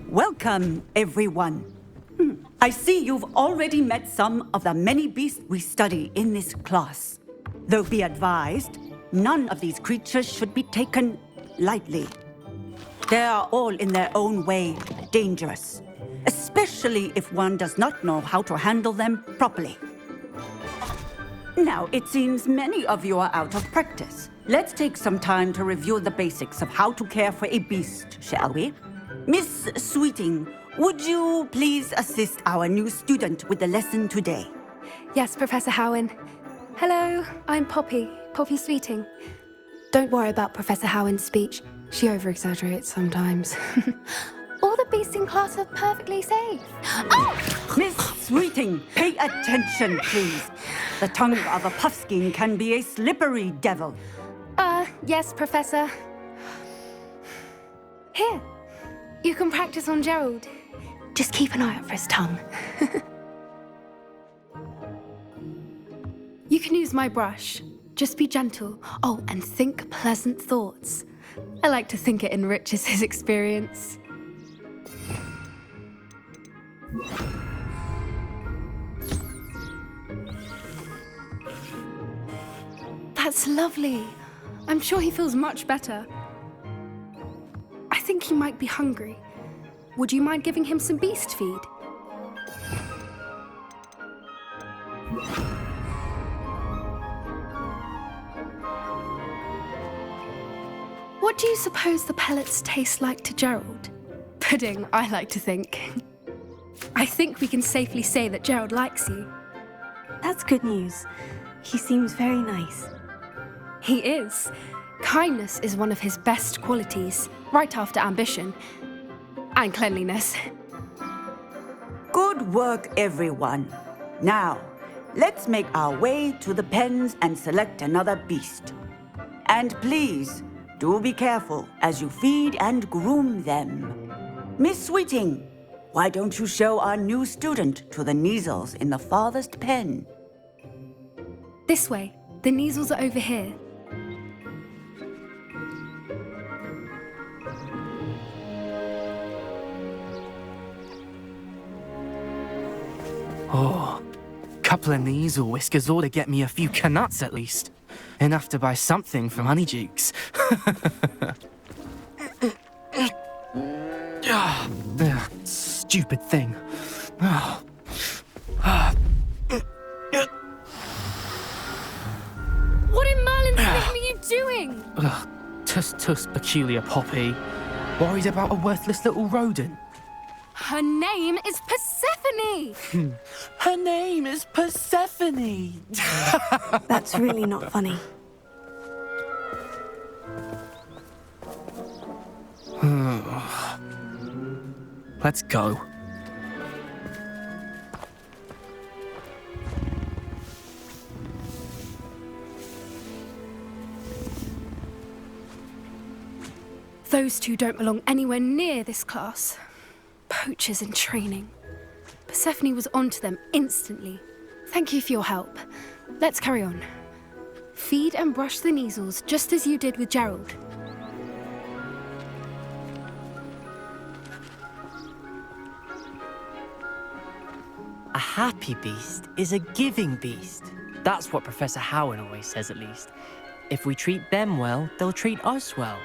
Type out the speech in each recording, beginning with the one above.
Welcome, everyone. I see you've already met some of the many beasts we study in this class. Though be advised, none of these creatures should be taken lightly. They are all in their own way dangerous, especially if one does not know how to handle them properly. Now, it seems many of you are out of practice. Let's take some time to review the basics of how to care for a beast, shall we? Miss Sweeting, would you please assist our new student with the lesson today? Yes, Professor Howin. Hello, I'm Poppy Sweeting. Don't worry about Professor Howin's speech. She over-exaggerates sometimes. All the beasts in class are perfectly safe. Oh! Miss Sweeting, pay attention, please. The tongue of a puffskein can be a slippery devil. Yes, Professor. Here, you can practice on Gerald. Just keep an eye out for his tongue. You can use my brush. Just be gentle. Oh, and think pleasant thoughts. I like to think it enriches his experience. That's lovely. I'm sure he feels much better. I think he might be hungry. Would you mind giving him some beast feed? What do you suppose the pellets taste like to Gerald? Pudding, I like to think. I think we can safely say that Gerald likes you. That's good news. He seems very nice. He is. Kindness is one of his best qualities, right after ambition. And cleanliness. Good work, everyone. Now, let's make our way to the pens and select another beast. And please, do be careful as you feed and groom them. Miss Sweeting, why don't you show our new student to the Kneazles in the farthest pen? This way. The Kneazles are over here. Oh, couple of Kneazle whiskers ought to get me a few canuts at least. Enough to buy something from Honeydukes. Stupid thing. What in Merlin's name are you doing? Tuss, peculiar Poppy. Worried about a worthless little rodent. Her name is Persephone! Her name is Persephone! That's really not funny. Let's go. Those two don't belong anywhere near this class. Poachers in training. Persephone was onto them instantly. Thank you for your help. Let's carry on. Feed and brush the Kneazles just as you did with Gerald. A happy beast is a giving beast. That's what Professor Howin always says, at least. If we treat them well, they'll treat us well.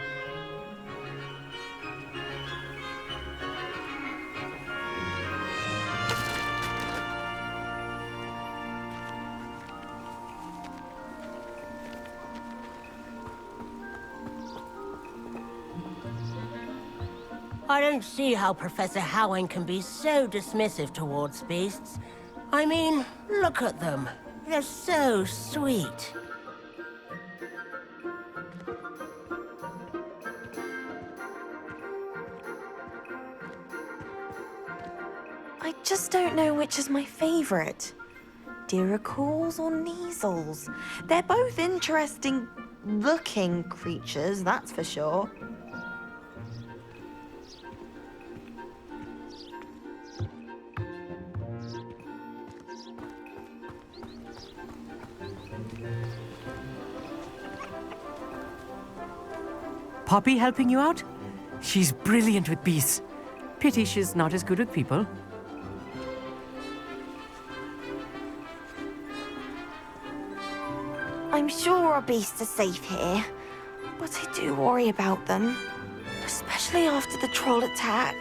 I don't see how Professor Howin can be so dismissive towards beasts. I mean, look at them. They're so sweet. I just don't know which is my favorite. Diracles or Kneazles? They're both interesting looking creatures, that's for sure. Poppy helping you out? She's brilliant with beasts. Pity she's not as good with people. I'm sure our beasts are safe here, but I do worry about them, especially after the troll attack.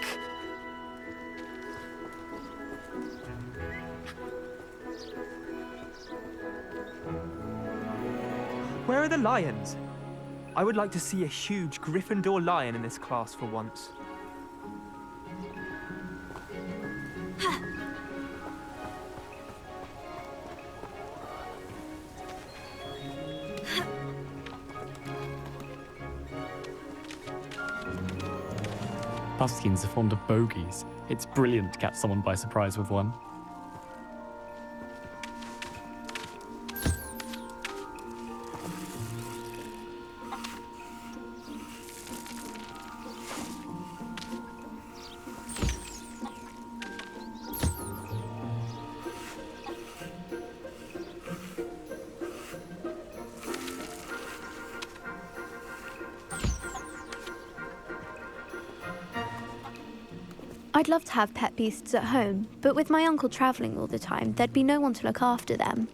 Where are the lions? I would like to see a huge Gryffindor lion in this class for once. Puffskeins are fond of bogies. It's brilliant to catch someone by surprise with one. I'd love to have pet beasts at home, but with my uncle travelling all the time, there'd be no one to look after them.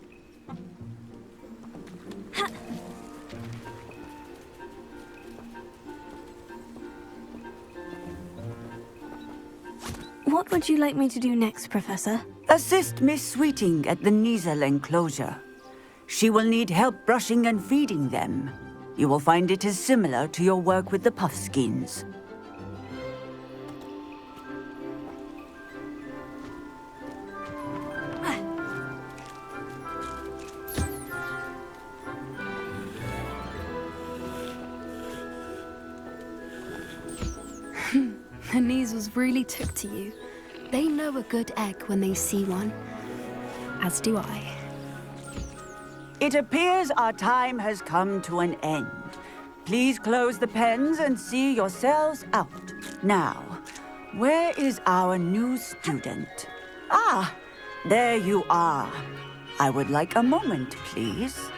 What would you like me to do next, Professor? Assist Miss Sweeting at the Kneazle enclosure. She will need help brushing and feeding them. You will find it is similar to your work with the Puffskeins. The Kneazles really took to you. They know a good egg when they see one. As do I. It appears our time has come to an end. Please close the pens and see yourselves out. Now, where is our new student? Ah, there you are. I would like a moment, please.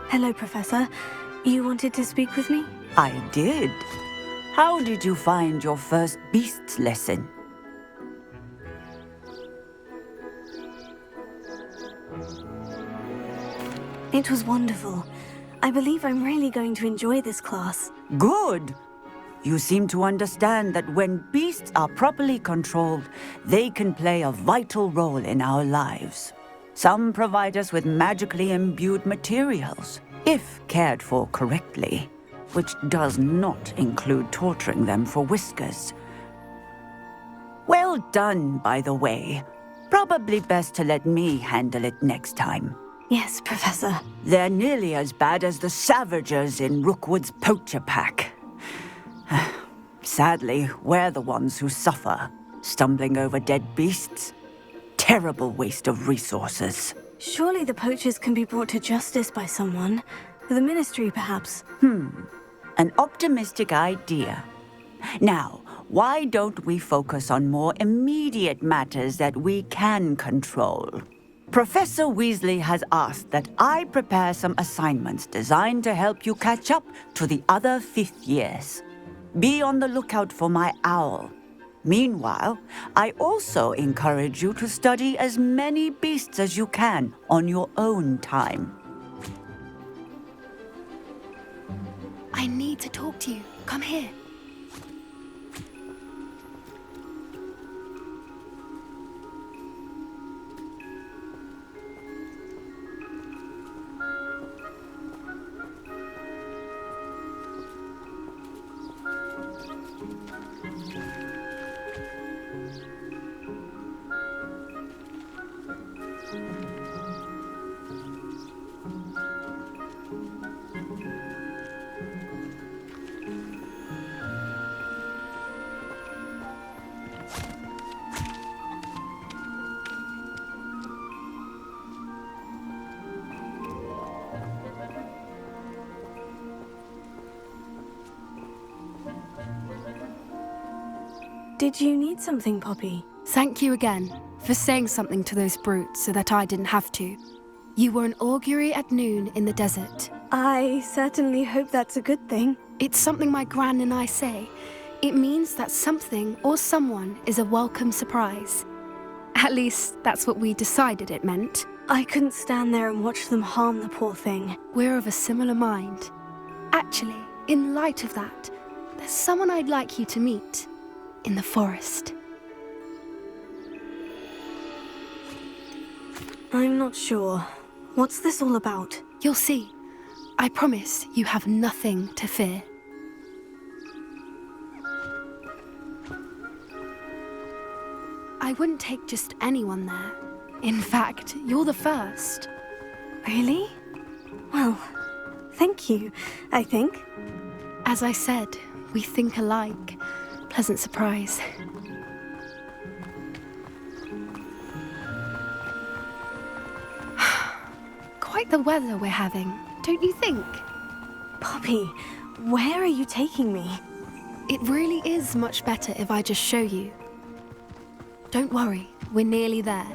Hello, Professor. You wanted to speak with me? I did. How did you find your first beasts lesson? It was wonderful. I believe I'm really going to enjoy this class. Good. You seem to understand that when beasts are properly controlled, they can play a vital role in our lives. Some provide us with magically imbued materials, if cared for correctly, which does not include torturing them for whiskers. Well done, by the way. Probably best to let me handle it next time. Yes, Professor. They're nearly as bad as the Savagers in Rookwood's poacher pack. Sadly, we're the ones who suffer, stumbling over dead beasts. Terrible waste of resources. Surely the poachers can be brought to justice by someone. The Ministry, perhaps. An optimistic idea. Now, why don't we focus on more immediate matters that we can control? Professor Weasley has asked that I prepare some assignments designed to help you catch up to the other 5th years. Be on the lookout for my owl. Meanwhile, I also encourage you to study as many beasts as you can on your own time. I need to talk to you. Come here. Did you need something, Poppy? Thank you again for saying something to those brutes so that I didn't have to. You were an augury at noon in the desert. I certainly hope that's a good thing. It's something my gran and I say. It means that something or someone is a welcome surprise. At least, that's what we decided it meant. I couldn't stand there and watch them harm the poor thing. We're of a similar mind. Actually, in light of that, there's someone I'd like you to meet. In the forest. I'm not sure. What's this all about? You'll see. I promise you have nothing to fear. I wouldn't take just anyone there. In fact, you're the first. Really? Well, thank you, I think. As I said, we think alike. Pleasant surprise. Quite the weather we're having, don't you think? Poppy, where are you taking me? It really is much better if I just show you. Don't worry, we're nearly there.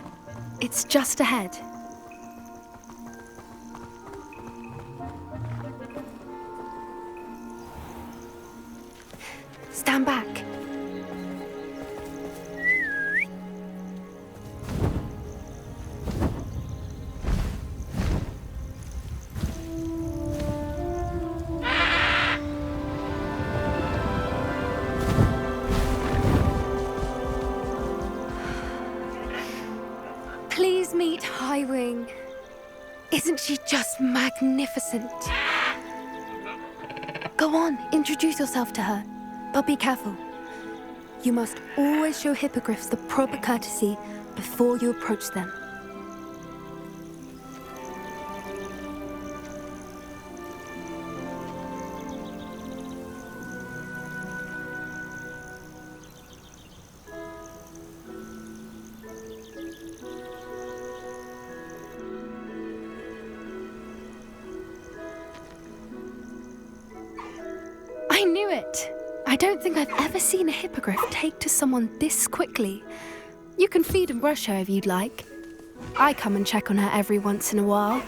It's just ahead. Stand back. Please meet Howin. Isn't she just magnificent? Go on, introduce yourself to her. But be careful. You must always show hippogriffs the proper courtesy before you approach them. I knew it! I don't think I've ever seen a hippogriff take to someone this quickly. You can feed and brush her if you'd like. I come and check on her every once in a while.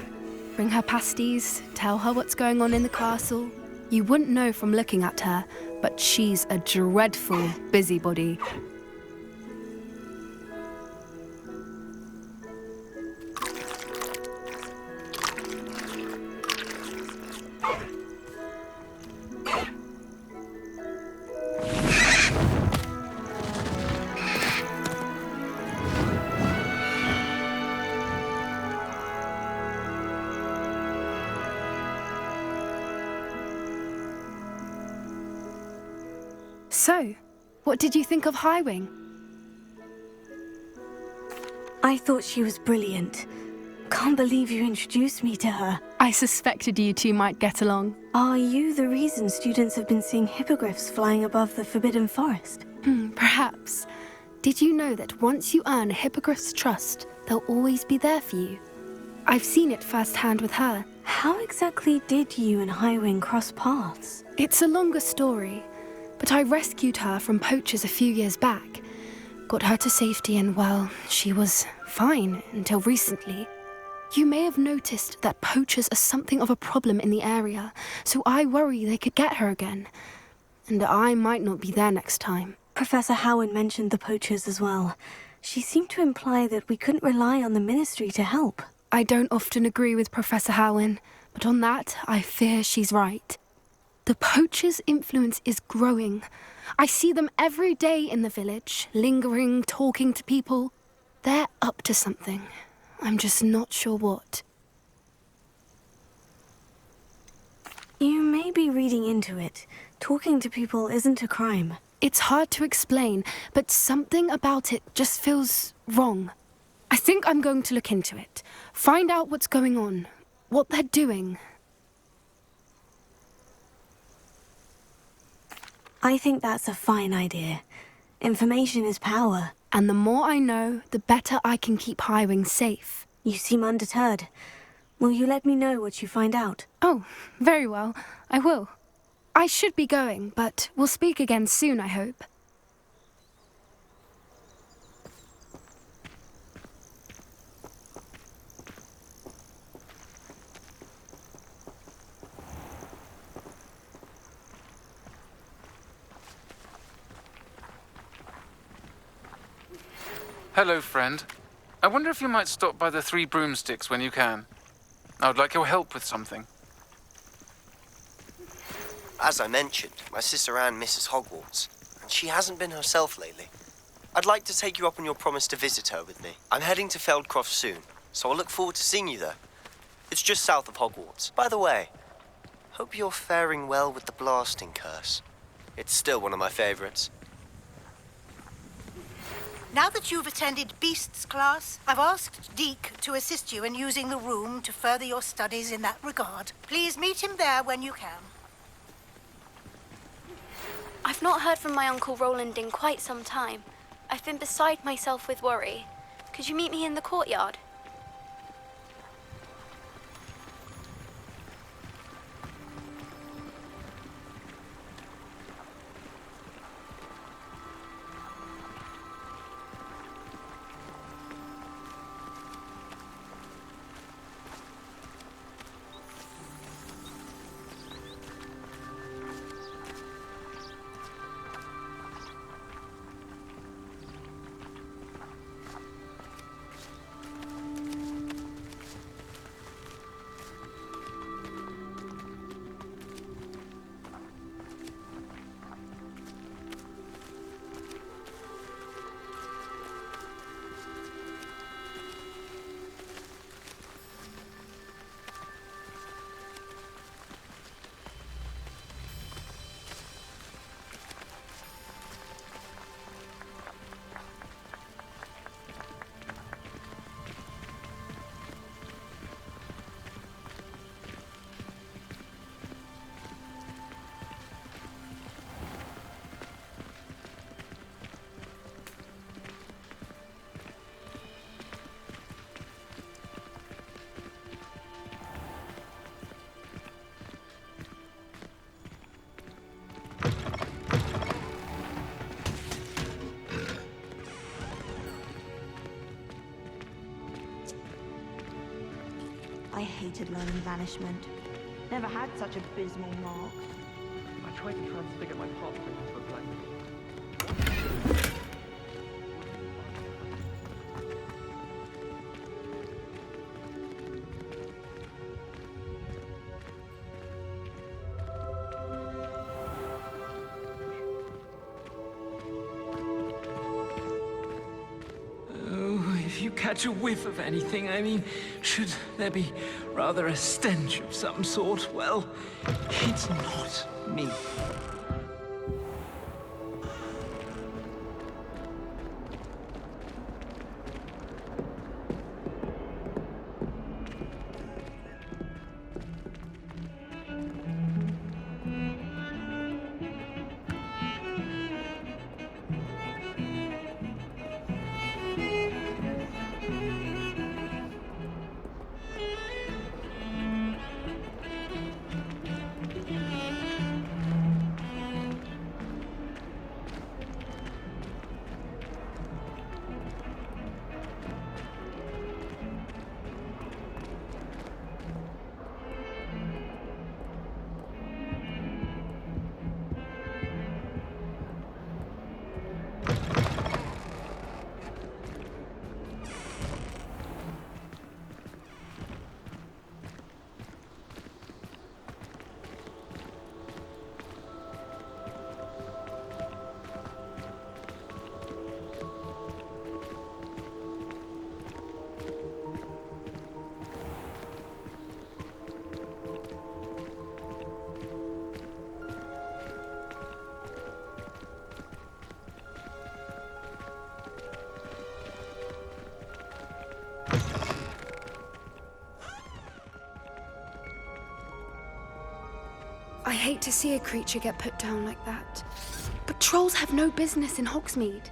Bring her pasties, tell her what's going on in the castle. You wouldn't know from looking at her, but she's a dreadful busybody. So, what did you think of Howin? I thought she was brilliant. Can't believe you introduced me to her. I suspected you two might get along. Are you the reason students have been seeing hippogriffs flying above the Forbidden Forest? Perhaps. Did you know that once you earn a hippogriff's trust, they'll always be there for you? I've seen it firsthand with her. How exactly did you and Howin cross paths? It's a longer story, but I rescued her from poachers a few years back. Got her to safety and, well, she was fine until recently. You may have noticed that poachers are something of a problem in the area, so I worry they could get her again. And I might not be there next time. Professor Howin mentioned the poachers as well. She seemed to imply that we couldn't rely on the Ministry to help. I don't often agree with Professor Howin, but on that, I fear she's right. The poachers' influence is growing. I see them every day in the village, lingering, talking to people. They're up to something. I'm just not sure what. You may be reading into it. Talking to people isn't a crime. It's hard to explain, but something about it just feels wrong. I think I'm going to look into it, find out what's going on, what they're doing. I think that's a fine idea. Information is power. And the more I know, the better I can keep Highwing safe. You seem undeterred. Will you let me know what you find out? Oh, very well. I will. I should be going, but we'll speak again soon, I hope. Hello, friend. I wonder if you might stop by the Three Broomsticks when you can. I would like your help with something. As I mentioned, my sister Anne misses Hogwarts, and she hasn't been herself lately. I'd like to take you up on your promise to visit her with me. I'm heading to Feldcroft soon, so I'll look forward to seeing you there. It's just south of Hogwarts. By the way, hope you're faring well with the blasting curse. It's still one of my favorites. Now that you've attended Beasts class, I've asked Deke to assist you in using the room to further your studies in that regard. Please meet him there when you can. I've not heard from my Uncle Rowland in quite some time. I've been beside myself with worry. Could you meet me in the courtyard? I hated learning banishment. Never had such abysmal marks. I tried to transfigure my pathway into a blank. If you catch a whiff of anything, I mean, should there be rather a stench of some sort, well, it's not me. I hate to see a creature get put down like that. But trolls have no business in Hogsmeade.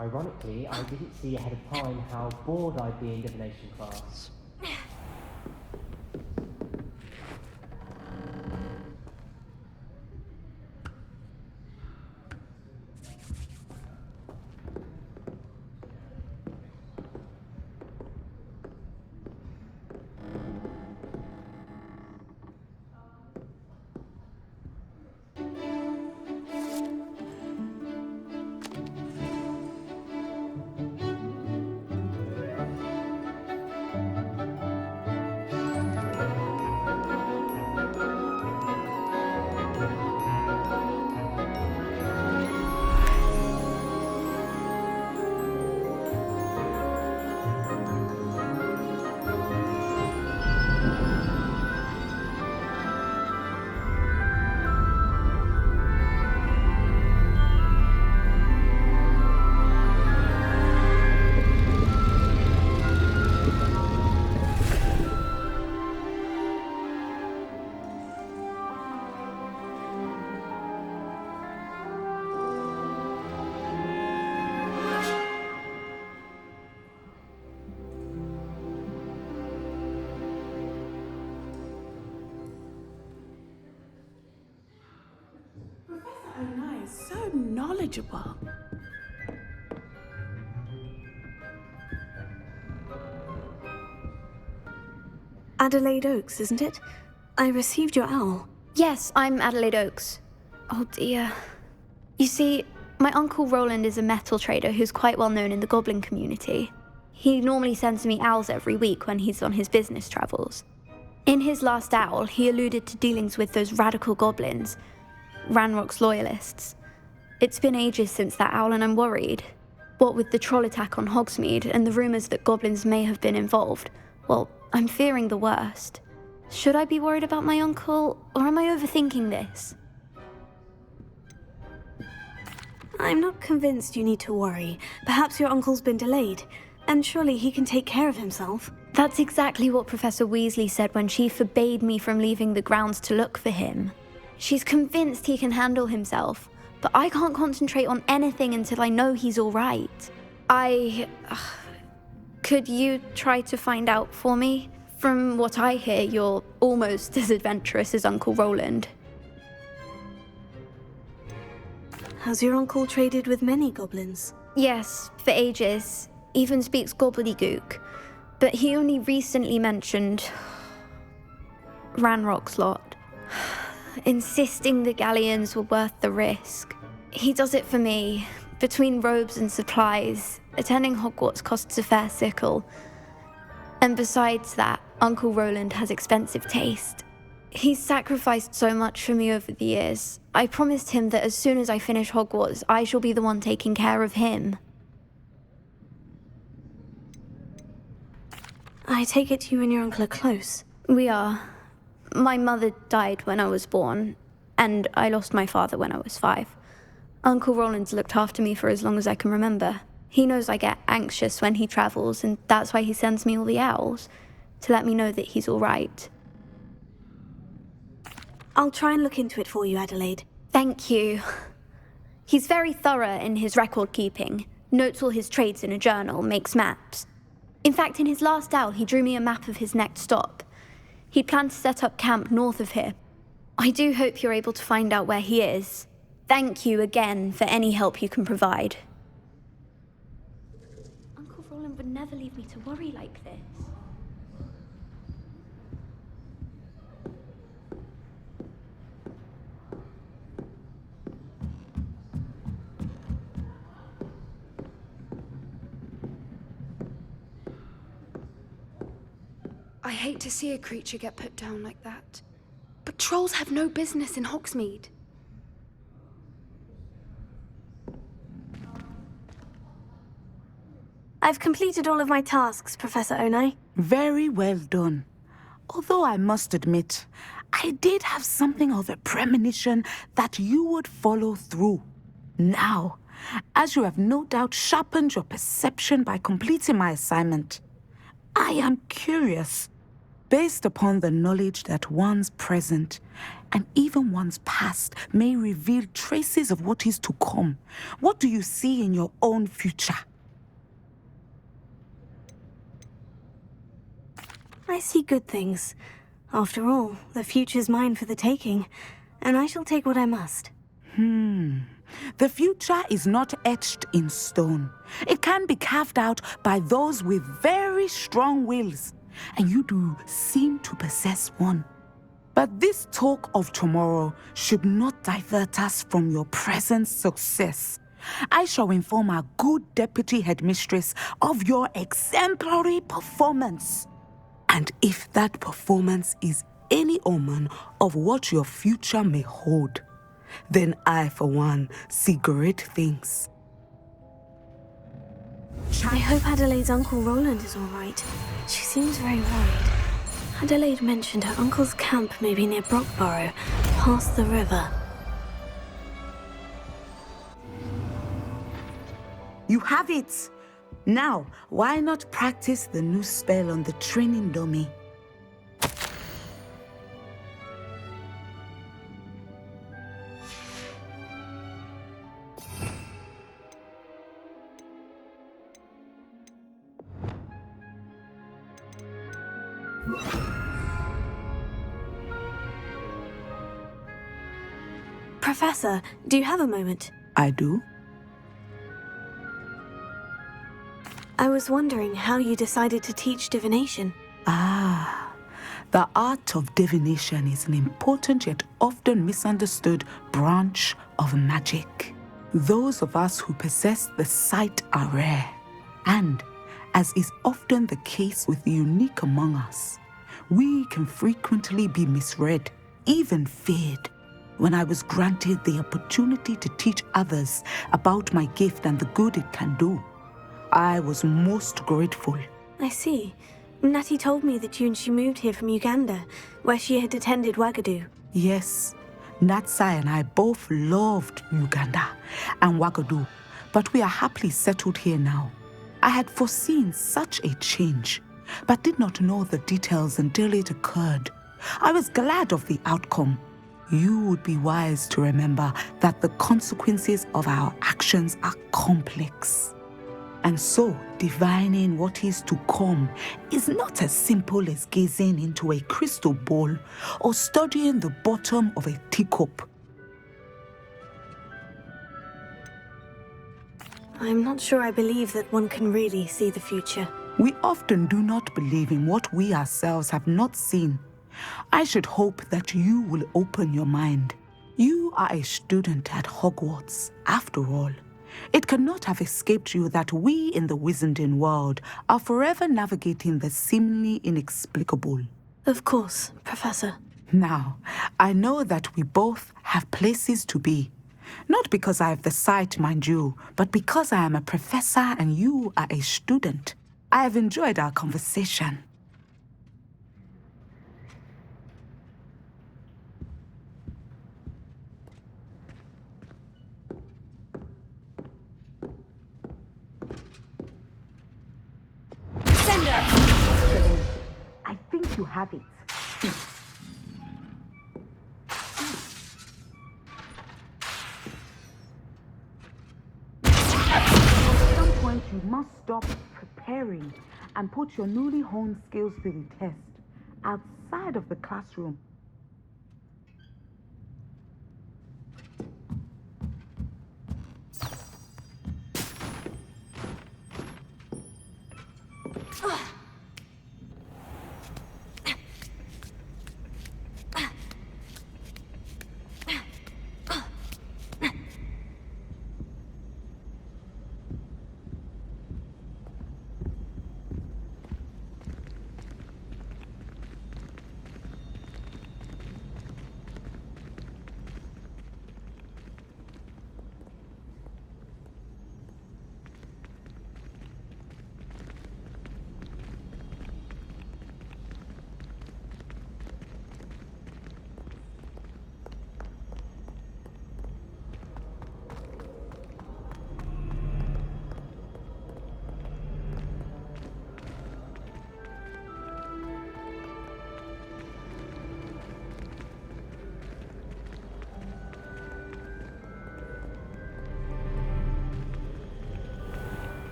Ironically, I didn't see ahead of time how bored I'd be in Divination Class. Professor Onai is so knowledgeable. Adelaide Oakes, isn't it? I received your owl. Yes, I'm Adelaide Oakes. Oh dear. You see, my Uncle Rowland is a metal trader who's quite well known in the goblin community. He normally sends me owls every week when he's on his business travels. In his last owl, he alluded to dealings with those radical goblins, Ranrock's loyalists. It's been ages since that owl and I'm worried. What with the troll attack on Hogsmeade and the rumours that goblins may have been involved, well, I'm fearing the worst. Should I be worried about my uncle, or am I overthinking this? I'm not convinced you need to worry. Perhaps your uncle's been delayed, and surely he can take care of himself. That's exactly what Professor Weasley said when she forbade me from leaving the grounds to look for him. She's convinced he can handle himself, but I can't concentrate on anything until I know he's all right. Could you try to find out for me? From what I hear, you're almost as adventurous as Uncle Rowland. Has your uncle traded with many goblins? Yes, for ages. Even speaks gobbledygook. But he only recently mentioned Ranrock's lot, insisting the galleons were worth the risk. He does it for me. Between robes and supplies, attending Hogwarts costs a fair sickle. And besides that, Uncle Rowland has expensive taste. He's sacrificed so much for me over the years. I promised him that as soon as I finish Hogwarts, I shall be the one taking care of him. I take it you and your uncle are close. We are. My mother died when I was born, and I lost my father when I was 5. Uncle Rowland's looked after me for as long as I can remember. He knows I get anxious when he travels, and that's why he sends me all the owls, to let me know that he's all right. I'll try and look into it for you, Adelaide. Thank you. He's very thorough in his record keeping, notes all his trades in a journal, makes maps. In fact, in his last owl, he drew me a map of his next stop. He planned to set up camp north of here. I do hope you're able to find out where he is. Thank you again for any help you can provide. Uncle Rowland would never leave me to worry like this. I hate to see a creature get put down like that. But trolls have no business in Hogsmeade. I've completed all of my tasks, Professor Onai. Very well done. Although I must admit, I did have something of a premonition that you would follow through. Now, as you have no doubt sharpened your perception by completing my assignment, I am curious, based upon the knowledge that one's present and even one's past may reveal traces of what is to come. What do you see in your own future? I see good things. After all, the future's mine for the taking, and I shall take what I must. The future is not etched in stone. It can be carved out by those with very strong wills, and you do seem to possess one. But this talk of tomorrow should not divert us from your present success. I shall inform our good deputy headmistress of your exemplary performance. And if that performance is any omen of what your future may hold, then I, for one, see great things. I hope Adelaide's Uncle Rowland is all right. She seems very worried. Adelaide mentioned her uncle's camp may be near Brockborough, past the river. You have it! Now, why not practice the new spell on the training dummy? Professor, do you have a moment? I do. I was wondering how you decided to teach divination. The art of divination is an important yet often misunderstood branch of magic. Those of us who possess the sight are rare, and, as is often the case with the unique among us, we can frequently be misread, even feared. When I was granted the opportunity to teach others about my gift and the good it can do, I was most grateful. I see. Natty told me that you and she moved here from Uganda, where she had attended Uagadou. Yes, Natsai and I both loved Uganda and Uagadou, but we are happily settled here now. I had foreseen such a change, but did not know the details until it occurred. I was glad of the outcome. You would be wise to remember that the consequences of our actions are complex. And so, divining what is to come is not as simple as gazing into a crystal ball or studying the bottom of a teacup. I'm not sure I believe that one can really see the future. We often do not believe in what we ourselves have not seen. I should hope that you will open your mind. You are a student at Hogwarts, after all. It cannot have escaped you that we in the Wizarding world are forever navigating the seemingly inexplicable. Of course, Professor. Now, I know that we both have places to be. Not because I have the sight, mind you, but because I am a professor and you are a student. I have enjoyed our conversation. have it. At some point, you must stop preparing and put your newly honed skills to the test outside of the classroom.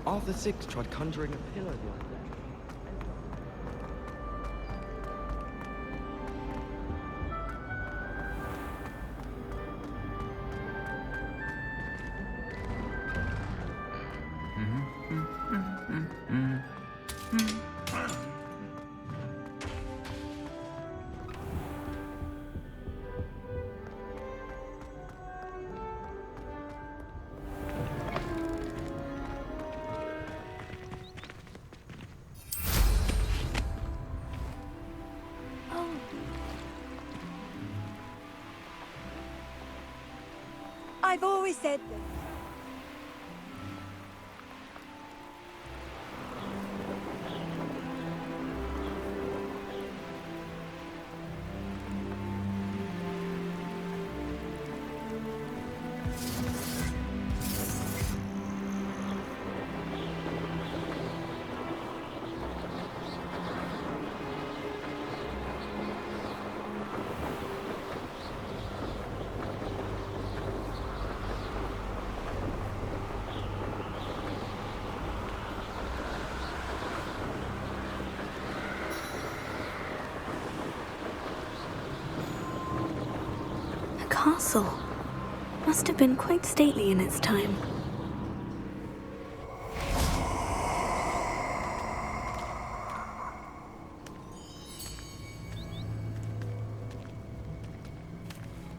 Arthur VI tried conjuring a pillow the other day. I've always said that. Castle must have been quite stately in its time.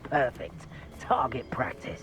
Perfect. Target practice.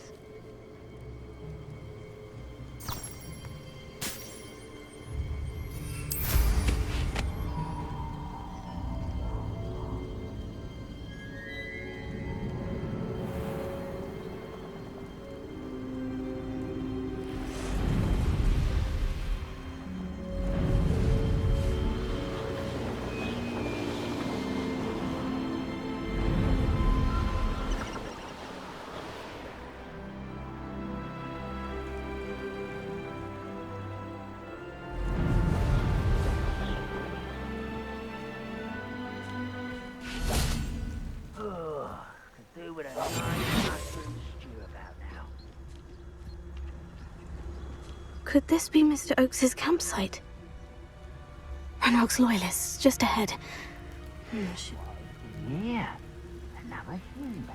Could this be Mr. Oakes' campsite? Ranrock's loyalists, just ahead. Yeah, another human.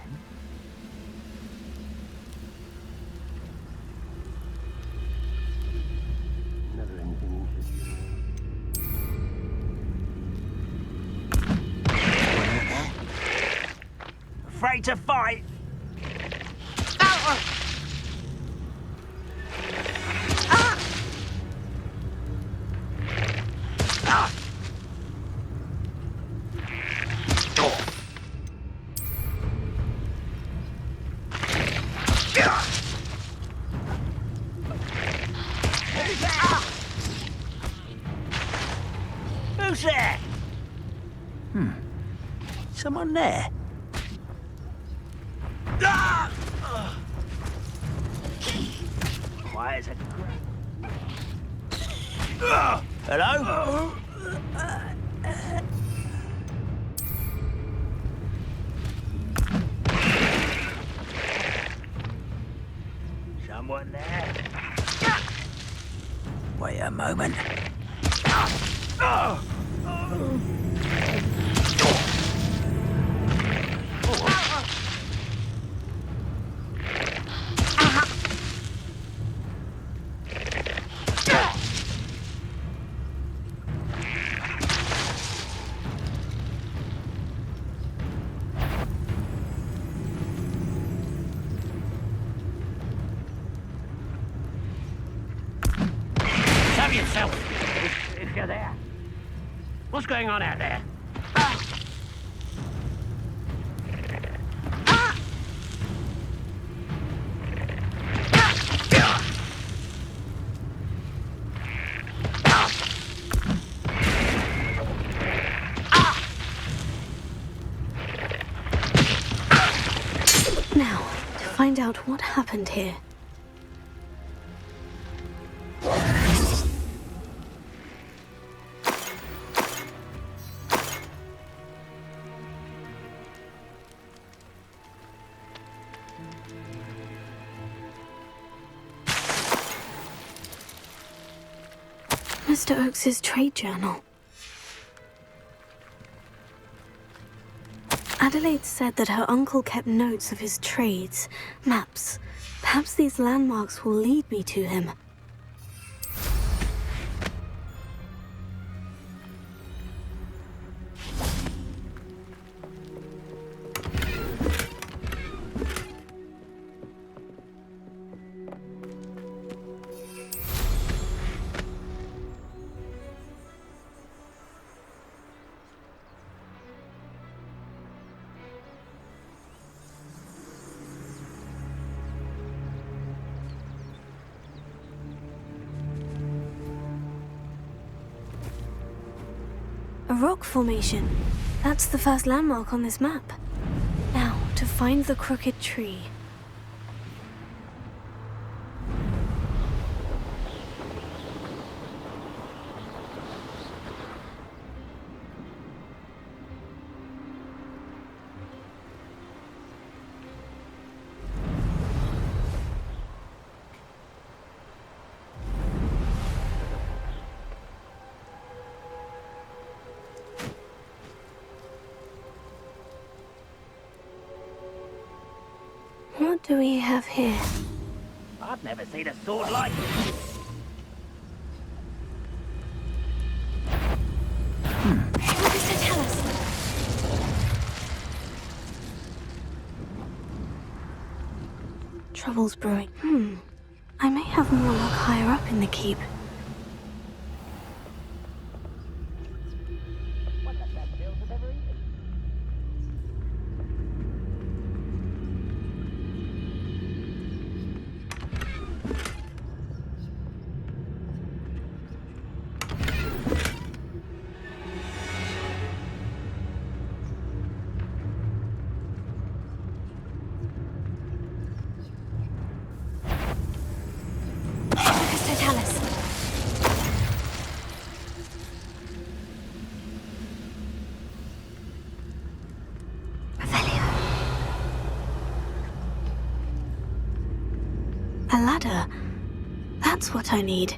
Never anything interesting. Afraid to fight? Who's there? Someone there? why it's a Hello? Someone there? Wait a moment. Save yourself, if you're there. What's going on out there? Now, to find out what happened here. Mr. Oakes's trade journal. Adelaide said that her uncle kept notes of his trades, maps. Perhaps these landmarks will lead me to him. A rock formation. That's the first landmark on this map. Now, to find the crooked tree. What do we have here? I've never seen a sword like it. What does it tell us? Trouble's brewing. I may have more luck higher up in the keep. A ladder. That's what I need.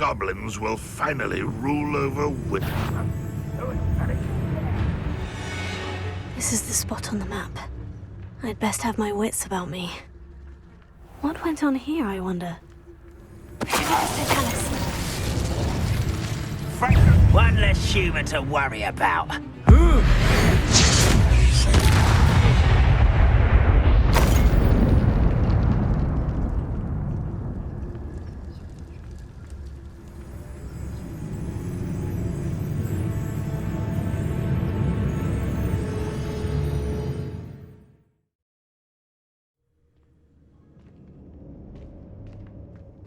goblins will finally rule over women. This is the spot on the map. I'd best have my wits about me. What went on here, I wonder? Tell us. One less human to worry about.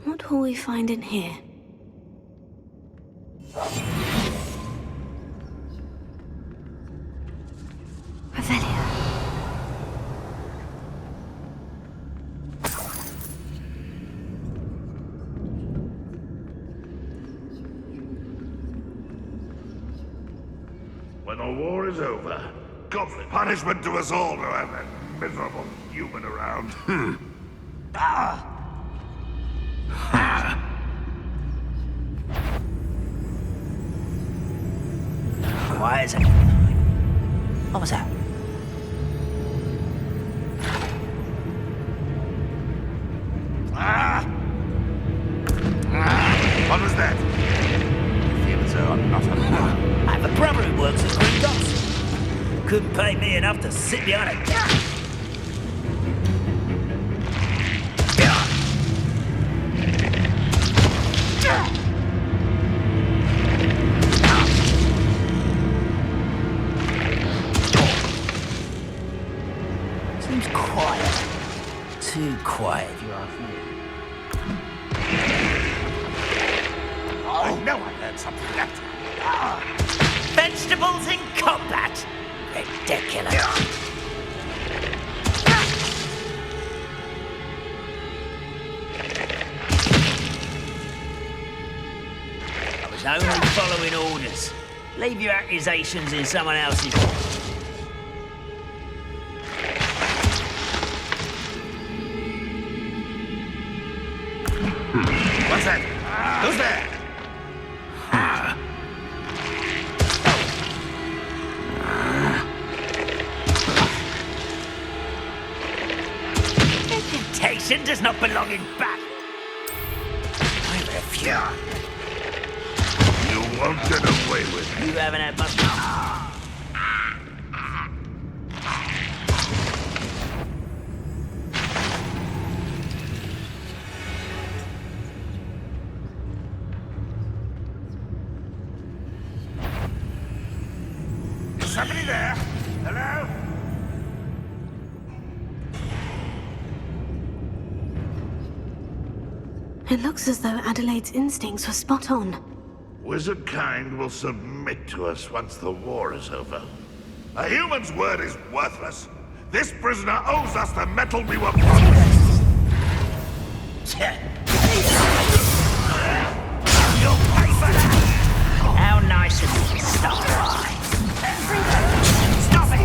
What will we find in here? When the war is over, goblin punishment to us all to have that miserable human around. Why is it? What was that? What was that? I feel as though I'm not alone. I have a brother who works as Green Dots. Couldn't pay me enough to sit behind a desk. Seems quiet. Too quiet, if you ask me. I know I heard something that Vegetables in combat! Ridiculous. I was only following orders. Leave your accusations in someone else's. What's that? Who's there? Reputation does not belong in battle. I refuse. You won't get away with it. You haven't had much. Is somebody there? Hello? It looks as though Adelaide's instincts were spot on. Wizard kind will submit to us once the war is over. A human's word is worthless. This prisoner owes us the metal we were promised. You'll pay for that! How nice of you to stop by. Stop it!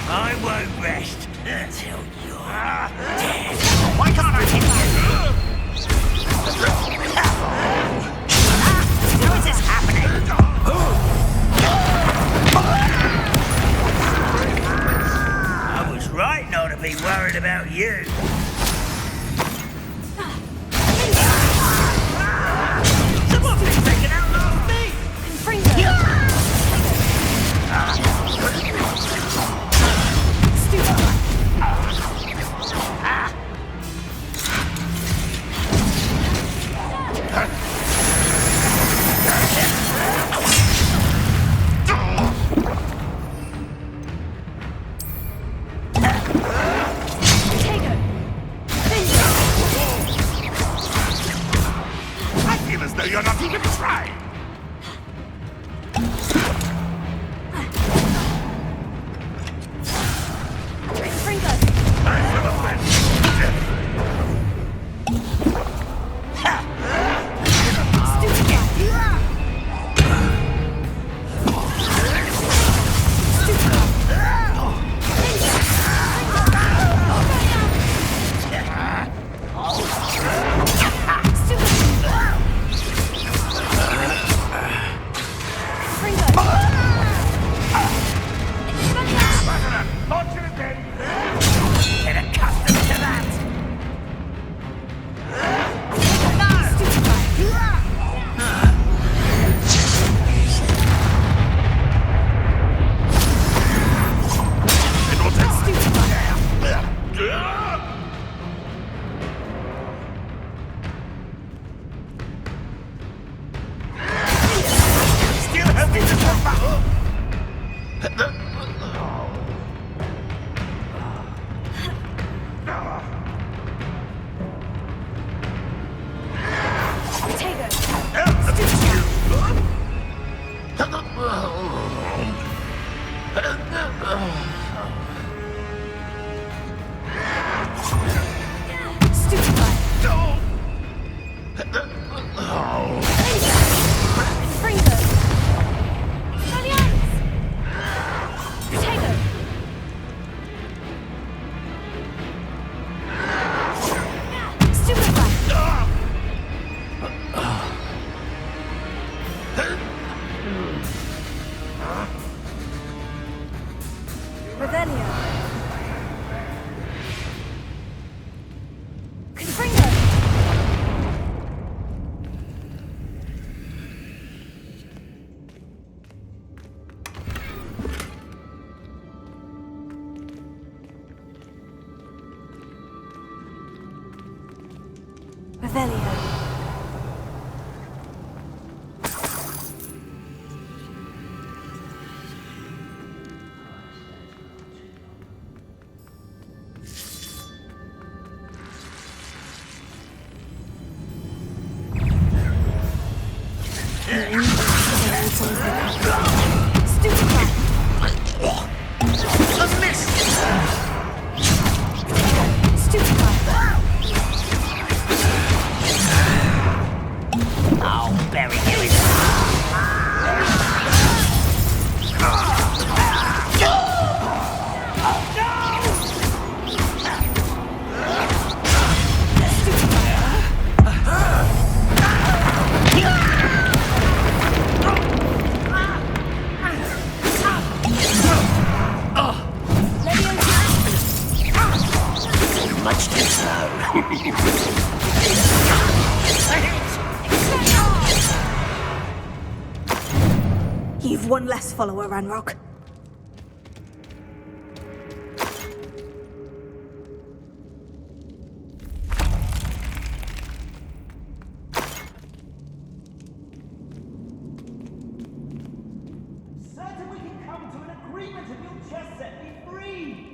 I won't rest until you're dead. Why can't I hit you? How is this happening? I was right not to be worried about you. Someone please take an outlaw of me! I feel as though you're not even trying. I'll bury you in much too slow. You've one less follower, Ranrock. Certain we can come to an agreement if you'll just set me free!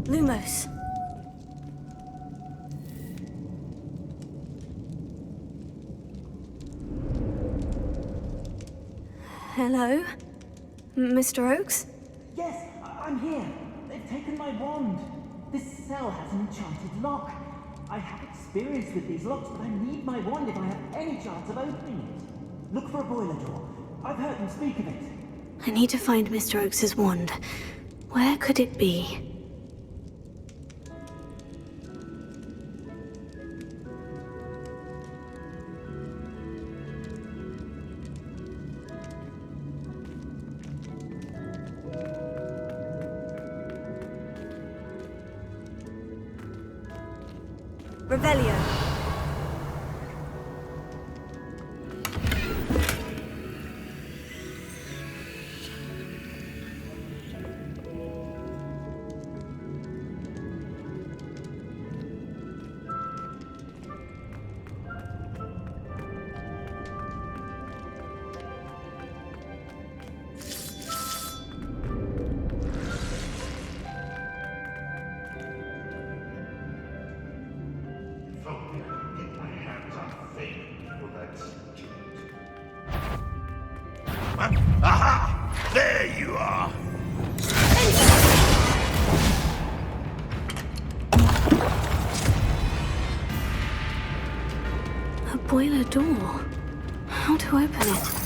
Lumos. Hello? Mr. Oakes? Yes, I'm here. They've taken my wand. This cell has an enchanted lock. I have experience with these locks, but I need my wand if I have any chance of opening it. Look for a boiler door. I've heard them speak of it. I need to find Mr. Oakes' wand. Where could it be? Revelio. Aha! There you are! A boiler door. How to open it?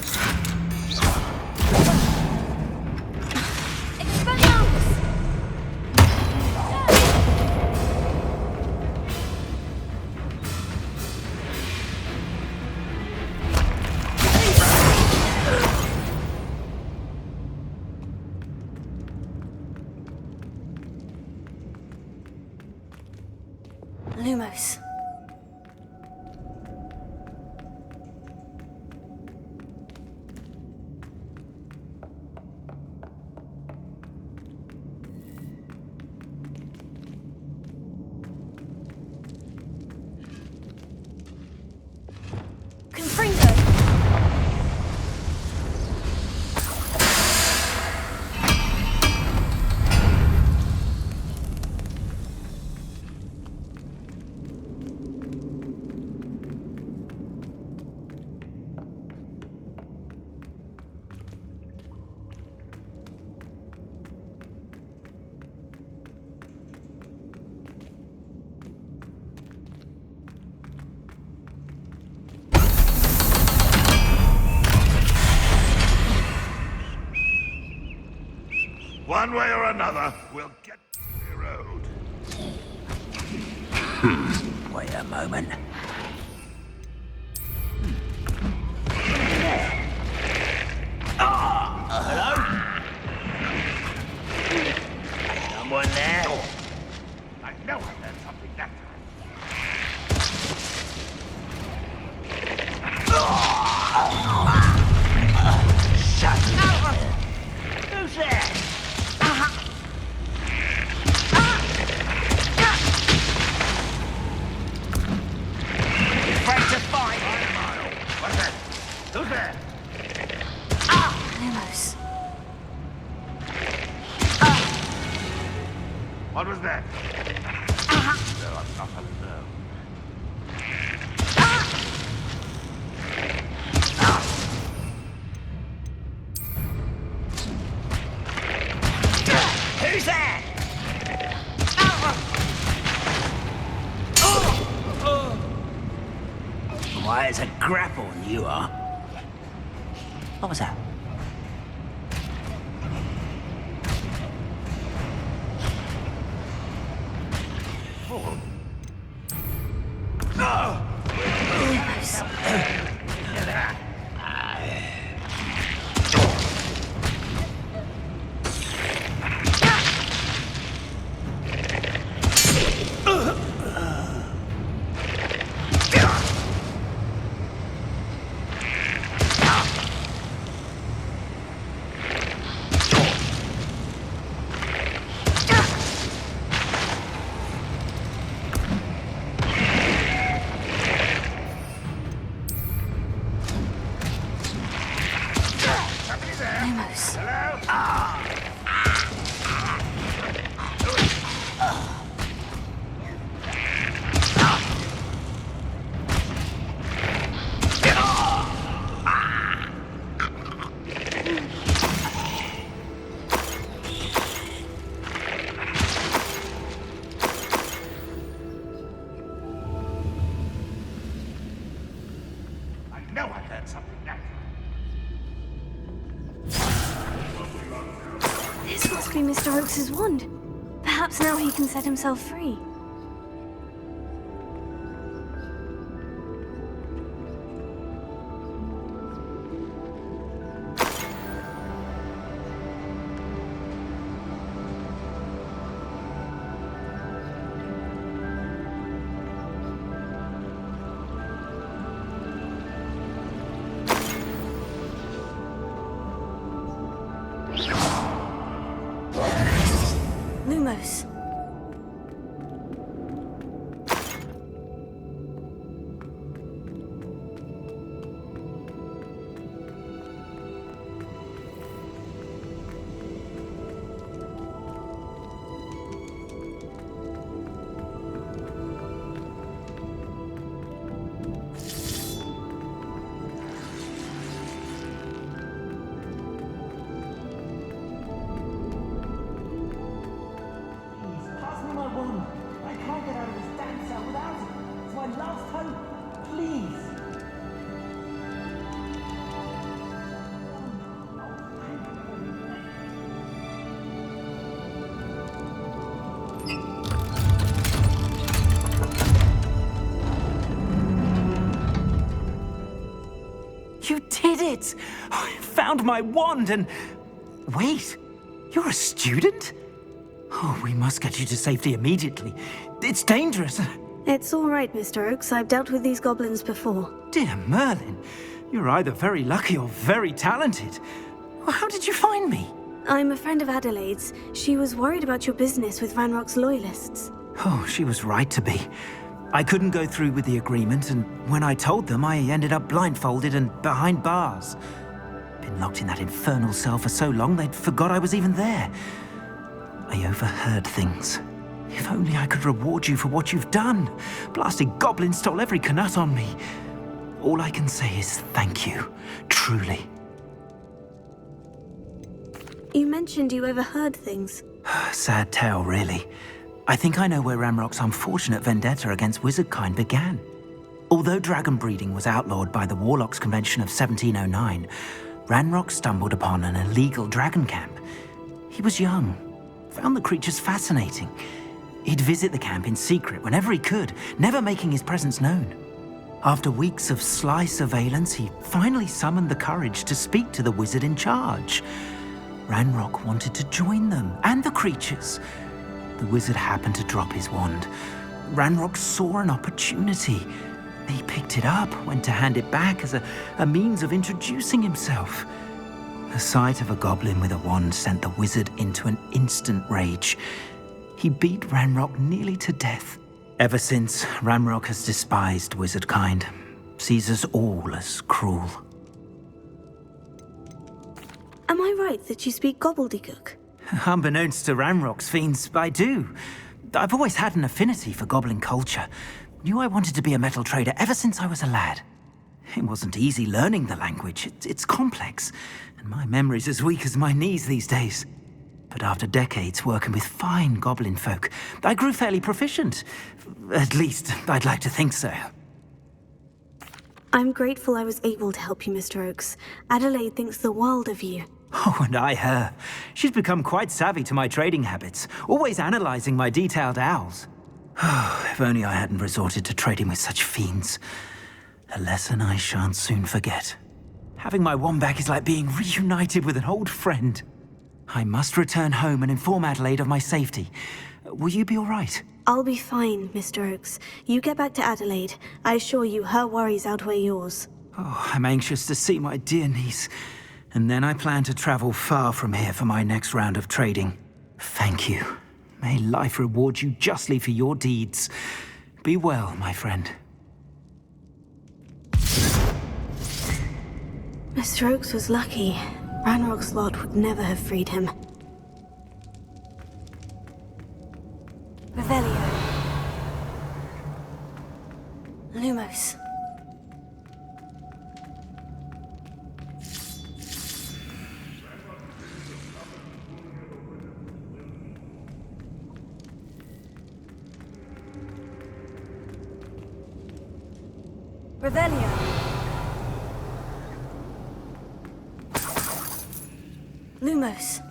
Lumos. One way or another, we'll get to the road. Wait a moment. Hello? Someone there? I know I heard something that Shut up! Who's there? Afraid to fight? What's that? Who's there? Lumos. What was that? No, I'm not alone. Who's there? Why, it's a grapple, you are. What was that? This must be Mr. Oakes' wand. Perhaps now he can set himself free. Lumos. You did it! I found my wand and... Wait, you're a student? Oh, we must get you to safety immediately. It's dangerous. It's all right, Mr. Oakes. I've dealt with these goblins before. Dear Merlin, you're either very lucky or very talented. How did you find me? I'm a friend of Adelaide's. She was worried about your business with Ranrock's loyalists. Oh, she was right to be. I couldn't go through with the agreement, and when I told them, I ended up blindfolded and behind bars. Been locked in that infernal cell for so long, they'd forgot I was even there. I overheard things. If only I could reward you for what you've done. Blasted goblins stole every Knut on me. All I can say is thank you, truly. You mentioned you overheard things. Sad tale, really. I think I know where Ranrock's unfortunate vendetta against wizardkind began. Although dragon breeding was outlawed by the Warlocks Convention of 1709, Ranrock stumbled upon an illegal dragon camp. He was young, found the creatures fascinating. He'd visit the camp in secret whenever he could, never making his presence known. After weeks of sly surveillance, he finally summoned the courage to speak to the wizard in charge. Ranrock wanted to join them, and the creatures. The wizard happened to drop his wand. Ranrock saw an opportunity. He picked it up, went to hand it back as a means of introducing himself. The sight of a goblin with a wand sent the wizard into an instant rage. He beat Ranrock nearly to death. Ever since, Ranrock has despised wizard kind, sees us all as cruel. Am I right that you speak gobbledygook? Unbeknownst to Ranrock's fiends, I do. I've always had an affinity for goblin culture. Knew I wanted to be a metal trader ever since I was a lad. It wasn't easy learning the language. It's complex, and my memory's as weak as my knees these days. But after decades working with fine goblin folk, I grew fairly proficient. At least, I'd like to think so. I'm grateful I was able to help you, Mr. Oakes. Adelaide thinks the world of you. Oh, and I her. She's become quite savvy to my trading habits, always analyzing my detailed owls. If only I hadn't resorted to trading with such fiends. A lesson I shan't soon forget. Having my wand back is like being reunited with an old friend. I must return home and inform Adelaide of my safety. Will you be all right? I'll be fine, Mr. Oakes. You get back to Adelaide. I assure you, her worries outweigh yours. Oh, I'm anxious to see my dear niece. And then I plan to travel far from here for my next round of trading. Thank you. May life reward you justly for your deeds. Be well, my friend. Mr. Oakes was lucky. Ranrock's lot would never have freed him. Revelio. Lumos. Revelio. Lumos.